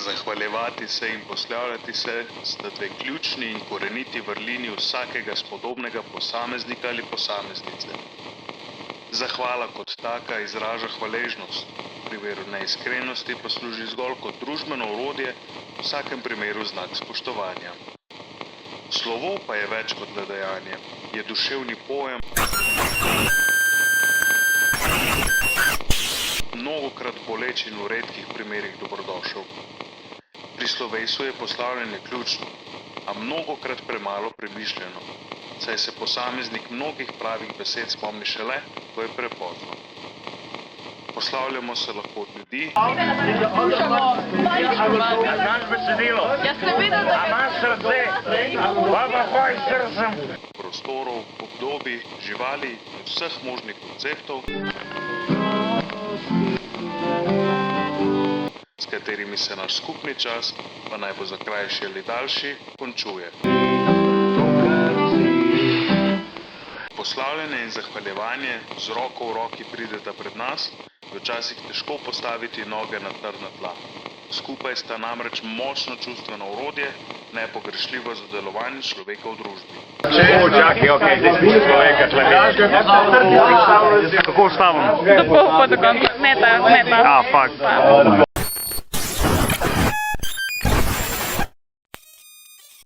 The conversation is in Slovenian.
Zahvaljevati se in poslavljati se sta dve ključni in koreniti vrlini vsakega spodobnega posameznika ali posameznice. Zahvala kot taka izraža hvaležnost, v primeru neiskrenosti pa služi zgolj kot družbeno orodje, v vsakem primeru znak spoštovanja. Slovo pa je več kot le dejanje, je duševni pojem, mnogokrat boleč in v redkih primerih dobrodošel. Pri slovesu je poslavljanje ključno, a mnogokrat premalo premišljeno, saj se posameznik mnogih pravih besed spomni šele, ko je prepozno. Poslavljamo se lahko od ljudi, prostorov, obdobij, živali in vseh možnih konceptov, s katerimi se naš skupni čas, pa naj bo za krajši ali daljši, končuje. Poslavljanje in zahvaljevanje z roko v roki prideta pred nas, je včasih težko postaviti noge na trdna tla. Skupaj sta namreč močno čustveno orodje, nepogrešljivo za delovanje človeka v družbi. Kako ustavljamo? Do konca. Ne ta.